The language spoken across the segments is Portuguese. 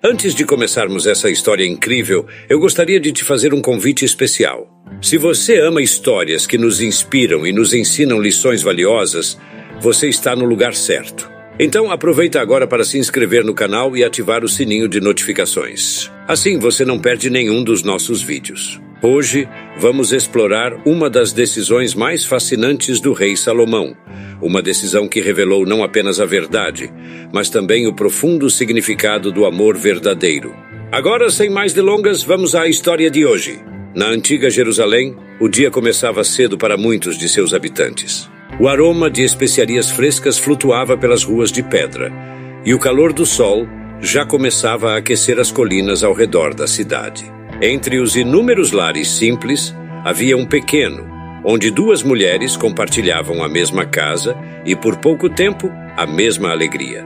Antes de começarmos essa história incrível, eu gostaria de te fazer um convite especial. Se você ama histórias que nos inspiram e nos ensinam lições valiosas, você está no lugar certo. Então aproveita agora para se inscrever no canal e ativar o sininho de notificações. Assim você não perde nenhum dos nossos vídeos. Hoje vamos explorar uma das decisões mais fascinantes do rei Salomão. Uma decisão que revelou não apenas a verdade, mas também o profundo significado do amor verdadeiro. Agora, sem mais delongas, vamos à história de hoje. Na antiga Jerusalém, o dia começava cedo para muitos de seus habitantes. O aroma de especiarias frescas flutuava pelas ruas de pedra, e o calor do sol já começava a aquecer as colinas ao redor da cidade. Entre os inúmeros lares simples, havia um pequeno, onde duas mulheres compartilhavam a mesma casa e, por pouco tempo, a mesma alegria.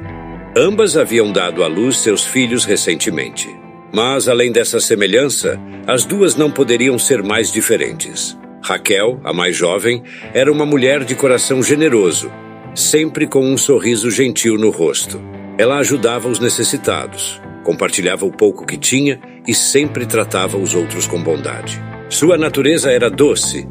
Ambas haviam dado à luz seus filhos recentemente. Mas, além dessa semelhança, as duas não poderiam ser mais diferentes. Raquel, a mais jovem, era uma mulher de coração generoso, sempre com um sorriso gentil no rosto. Ela ajudava os necessitados, compartilhava o pouco que tinha e sempre tratava os outros com bondade. Sua natureza era doce,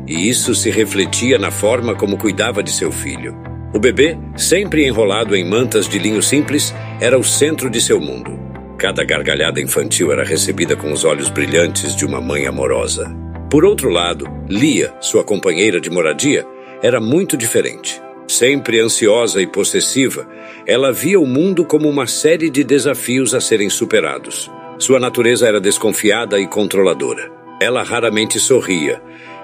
e isso se refletia na forma como cuidava de seu filho. O bebê, sempre enrolado em mantas de linho simples, era o centro de seu mundo. Cada gargalhada infantil era recebida com os olhos brilhantes de uma mãe amorosa. Por outro lado, Lia, sua companheira de moradia, era muito diferente. Sempre ansiosa e possessiva, ela via o mundo como uma série de desafios a serem superados. Sua natureza era desconfiada e controladora. Ela raramente sorria,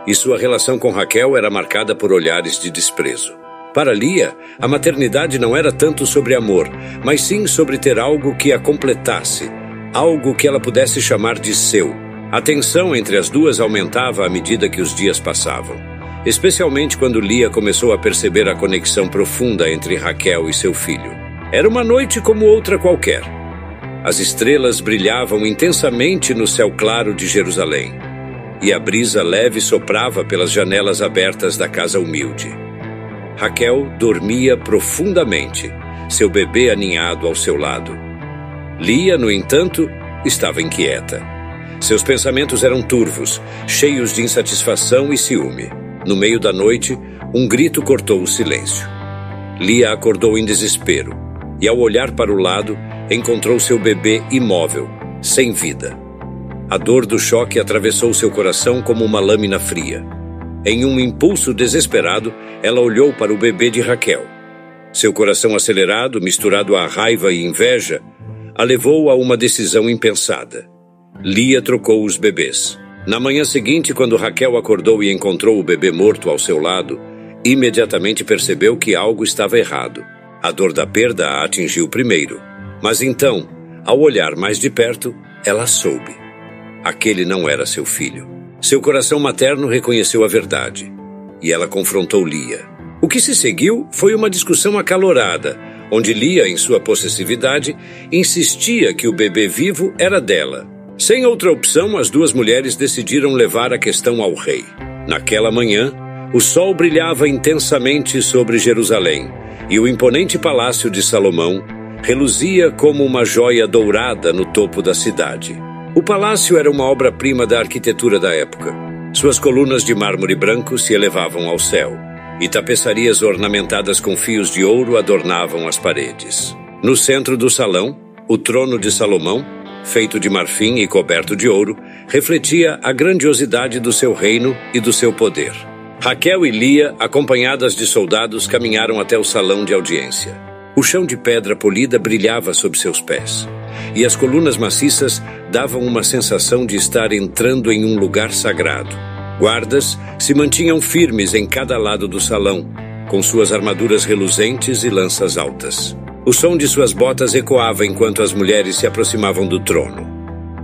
e sua relação com Raquel era marcada por olhares de desprezo. Para Lia, a maternidade não era tanto sobre amor, mas sim sobre ter algo que a completasse, algo que ela pudesse chamar de seu. A tensão entre as duas aumentava à medida que os dias passavam, especialmente quando Lia começou a perceber a conexão profunda entre Raquel e seu filho. Era uma noite como outra qualquer. As estrelas brilhavam intensamente no céu claro de Jerusalém, e a brisa leve soprava pelas janelas abertas da casa humilde. Raquel dormia profundamente, seu bebê aninhado ao seu lado. Lia, no entanto, estava inquieta. Seus pensamentos eram turvos, cheios de insatisfação e ciúme. No meio da noite, um grito cortou o silêncio. Lia acordou em desespero, e ao olhar para o lado, encontrou seu bebê imóvel, sem vida. A dor do choque atravessou seu coração como uma lâmina fria. Em um impulso desesperado, ela olhou para o bebê de Raquel. Seu coração acelerado, misturado à raiva e inveja, a levou a uma decisão impensada. Lia trocou os bebês. Na manhã seguinte, quando Raquel acordou e encontrou o bebê morto ao seu lado, imediatamente percebeu que algo estava errado. A dor da perda a atingiu primeiro. Mas então, ao olhar mais de perto, ela soube. Aquele não era seu filho. Seu coração materno reconheceu a verdade, e ela confrontou Lia. O que se seguiu foi uma discussão acalorada, onde Lia, em sua possessividade, insistia que o bebê vivo era dela. Sem outra opção, as duas mulheres decidiram levar a questão ao rei. Naquela manhã, o sol brilhava intensamente sobre Jerusalém, e o imponente palácio de Salomão reluzia como uma joia dourada no topo da cidade. O palácio era uma obra-prima da arquitetura da época. Suas colunas de mármore branco se elevavam ao céu, e tapeçarias ornamentadas com fios de ouro adornavam as paredes. No centro do salão, o trono de Salomão, feito de marfim e coberto de ouro, refletia a grandiosidade do seu reino e do seu poder. Raquel e Lia, acompanhadas de soldados, caminharam até o salão de audiência. O chão de pedra polida brilhava sob seus pés, e as colunas maciças davam uma sensação de estar entrando em um lugar sagrado. Guardas se mantinham firmes em cada lado do salão, com suas armaduras reluzentes e lanças altas. O som de suas botas ecoava enquanto as mulheres se aproximavam do trono.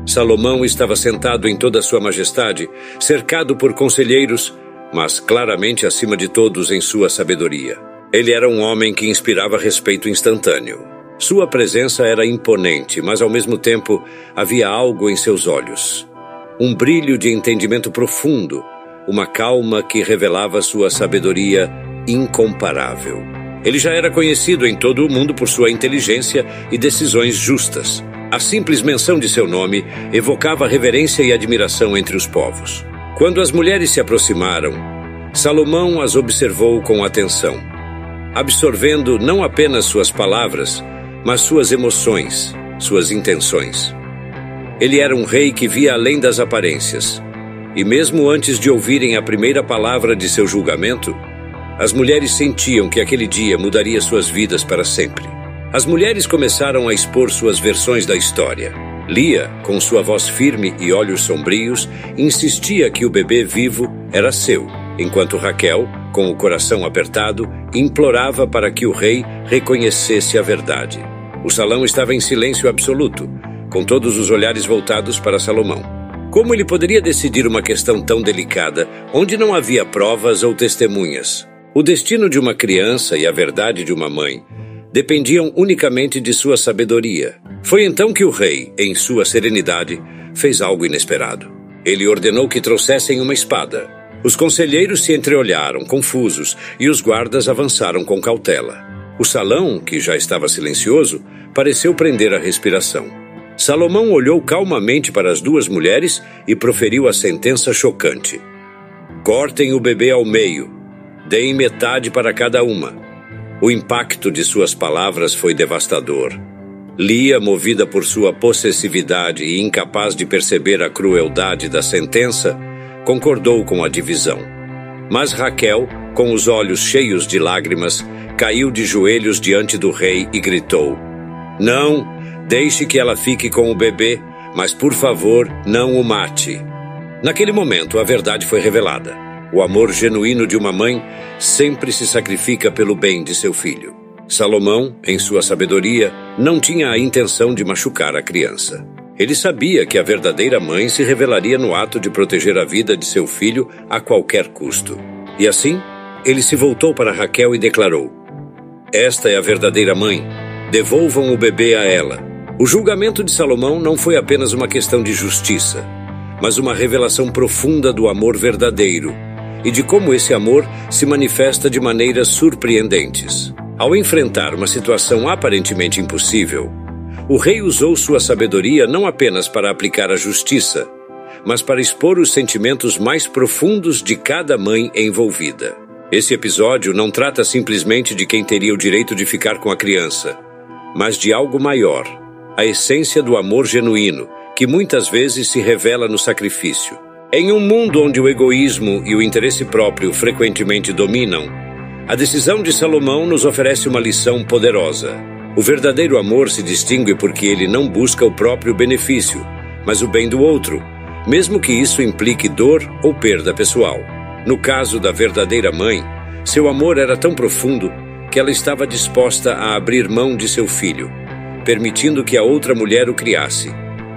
Salomão estava sentado em toda a sua majestade, cercado por conselheiros, mas claramente acima de todos em sua sabedoria. Ele era um homem que inspirava respeito instantâneo. Sua presença era imponente, mas ao mesmo tempo havia algo em seus olhos. Um brilho de entendimento profundo, uma calma que revelava sua sabedoria incomparável. Ele já era conhecido em todo o mundo por sua inteligência e decisões justas, A simples menção de seu nome evocava reverência e admiração entre os povos. Quando as mulheres se aproximaram, Salomão as observou com atenção, absorvendo não apenas suas palavras, mas suas emoções, suas intenções. Ele era um rei que via além das aparências, e mesmo antes de ouvirem a primeira palavra de seu julgamento, as mulheres sentiam que aquele dia mudaria suas vidas para sempre. As mulheres começaram a expor suas versões da história. Lia, com sua voz firme e olhos sombrios, insistia que o bebê vivo era seu, enquanto Raquel, com o coração apertado, implorava para que o rei reconhecesse a verdade. O salão estava em silêncio absoluto, com todos os olhares voltados para Salomão. Como ele poderia decidir uma questão tão delicada, onde não havia provas ou testemunhas? O destino de uma criança e a verdade de uma mãe dependiam unicamente de sua sabedoria. Foi então que o rei, em sua serenidade, fez algo inesperado. Ele ordenou que trouxessem uma espada. Os conselheiros se entreolharam, confusos, e os guardas avançaram com cautela. O salão, que já estava silencioso, pareceu prender a respiração. Salomão olhou calmamente para as duas mulheres e proferiu a sentença chocante. Cortem o bebê ao meio. Deem metade para cada uma. O impacto de suas palavras foi devastador. Lia, movida por sua possessividade e incapaz de perceber a crueldade da sentença, concordou com a divisão. Mas Raquel, com os olhos cheios de lágrimas, caiu de joelhos diante do rei e gritou: "Não, deixe que ela fique com o bebê, mas por favor, não o mate." Naquele momento, a verdade foi revelada. O amor genuíno de uma mãe sempre se sacrifica pelo bem de seu filho. Salomão, em sua sabedoria, não tinha a intenção de machucar a criança. Ele sabia que a verdadeira mãe se revelaria no ato de proteger a vida de seu filho a qualquer custo. E assim, ele se voltou para Raquel e declarou: "Esta é a verdadeira mãe. Devolvam o bebê a ela." O julgamento de Salomão não foi apenas uma questão de justiça, mas uma revelação profunda do amor verdadeiro e de como esse amor se manifesta de maneiras surpreendentes. Ao enfrentar uma situação aparentemente impossível, o rei usou sua sabedoria não apenas para aplicar a justiça, mas para expor os sentimentos mais profundos de cada mãe envolvida. Esse episódio não trata simplesmente de quem teria o direito de ficar com a criança, mas de algo maior, a essência do amor genuíno, que muitas vezes se revela no sacrifício. Em um mundo onde o egoísmo e o interesse próprio frequentemente dominam, a decisão de Salomão nos oferece uma lição poderosa. O verdadeiro amor se distingue porque ele não busca o próprio benefício, mas o bem do outro, mesmo que isso implique dor ou perda pessoal. No caso da verdadeira mãe, seu amor era tão profundo que ela estava disposta a abrir mão de seu filho, permitindo que a outra mulher o criasse,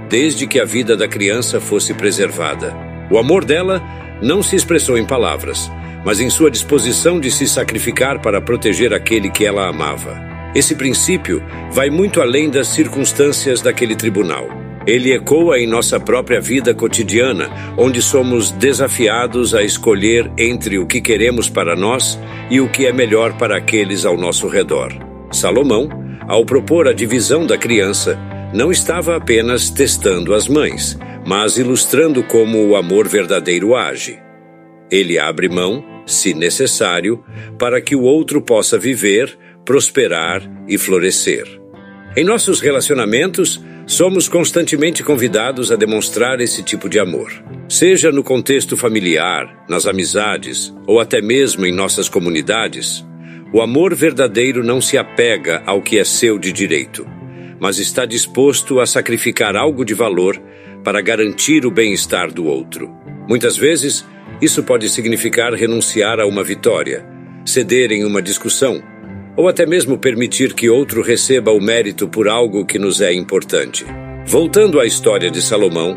desde que a vida da criança fosse preservada. O amor dela não se expressou em palavras, mas em sua disposição de se sacrificar para proteger aquele que ela amava. Esse princípio vai muito além das circunstâncias daquele tribunal. Ele ecoa em nossa própria vida cotidiana, onde somos desafiados a escolher entre o que queremos para nós e o que é melhor para aqueles ao nosso redor. Salomão, ao propor a divisão da criança, não estava apenas testando as mães, mas ilustrando como o amor verdadeiro age. Ele abre mão, se necessário, para que o outro possa viver, prosperar e florescer. Em nossos relacionamentos, somos constantemente convidados a demonstrar esse tipo de amor. Seja no contexto familiar, nas amizades ou até mesmo em nossas comunidades, o amor verdadeiro não se apega ao que é seu de direito, mas está disposto a sacrificar algo de valor para garantir o bem-estar do outro. Muitas vezes, isso pode significar renunciar a uma vitória, ceder em uma discussão, ou até mesmo permitir que outro receba o mérito por algo que nos é importante. Voltando à história de Salomão,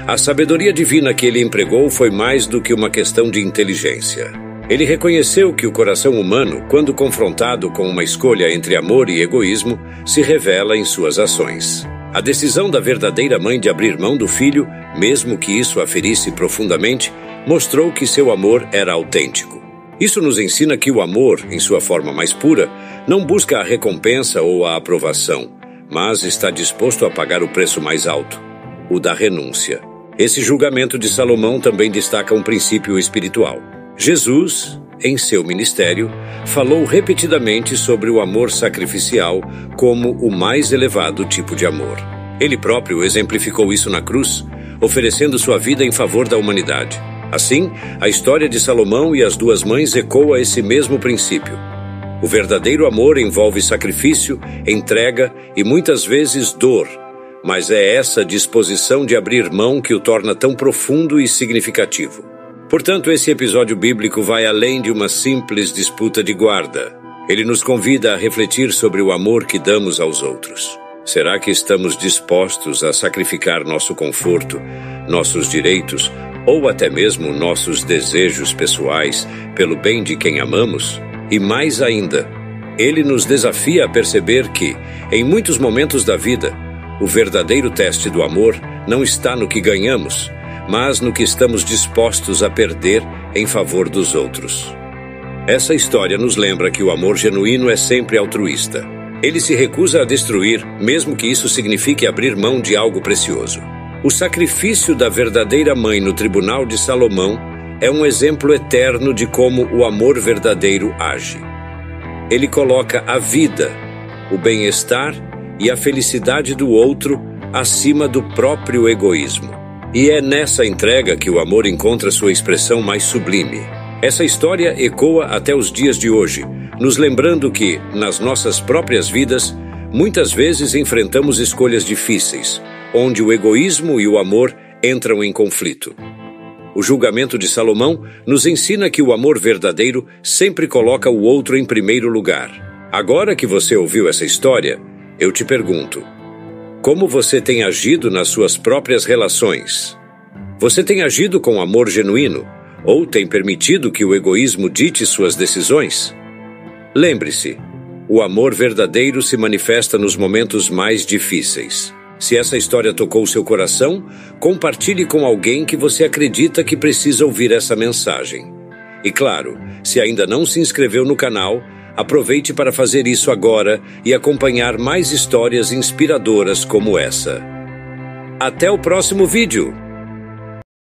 a sabedoria divina que ele empregou foi mais do que uma questão de inteligência. Ele reconheceu que o coração humano, quando confrontado com uma escolha entre amor e egoísmo, se revela em suas ações. A decisão da verdadeira mãe de abrir mão do filho, mesmo que isso a ferisse profundamente, mostrou que seu amor era autêntico. Isso nos ensina que o amor, em sua forma mais pura, não busca a recompensa ou a aprovação, mas está disposto a pagar o preço mais alto, o da renúncia. Esse julgamento de Salomão também destaca um princípio espiritual. Jesus, em seu ministério, falou repetidamente sobre o amor sacrificial como o mais elevado tipo de amor. Ele próprio exemplificou isso na cruz, oferecendo sua vida em favor da humanidade. Assim, a história de Salomão e as duas mães ecoa esse mesmo princípio. O verdadeiro amor envolve sacrifício, entrega e muitas vezes dor, mas é essa disposição de abrir mão que o torna tão profundo e significativo. Portanto, esse episódio bíblico vai além de uma simples disputa de guarda. Ele nos convida a refletir sobre o amor que damos aos outros. Será que estamos dispostos a sacrificar nosso conforto, nossos direitos ou até mesmo nossos desejos pessoais pelo bem de quem amamos? E mais ainda, ele nos desafia a perceber que, em muitos momentos da vida, o verdadeiro teste do amor não está no que ganhamos, mas no que estamos dispostos a perder em favor dos outros. Essa história nos lembra que o amor genuíno é sempre altruísta. Ele se recusa a destruir, mesmo que isso signifique abrir mão de algo precioso. O sacrifício da verdadeira mãe no tribunal de Salomão é um exemplo eterno de como o amor verdadeiro age. Ele coloca a vida, o bem-estar e a felicidade do outro acima do próprio egoísmo. E é nessa entrega que o amor encontra sua expressão mais sublime. Essa história ecoa até os dias de hoje, nos lembrando que, nas nossas próprias vidas, muitas vezes enfrentamos escolhas difíceis, onde o egoísmo e o amor entram em conflito. O julgamento de Salomão nos ensina que o amor verdadeiro sempre coloca o outro em primeiro lugar. Agora que você ouviu essa história, eu te pergunto: como você tem agido nas suas próprias relações? Você tem agido com amor genuíno ou tem permitido que o egoísmo dite suas decisões? Lembre-se, o amor verdadeiro se manifesta nos momentos mais difíceis. Se essa história tocou seu coração, compartilhe com alguém que você acredita que precisa ouvir essa mensagem. E claro, se ainda não se inscreveu no canal, aproveite para fazer isso agora e acompanhar mais histórias inspiradoras como essa. Até o próximo vídeo!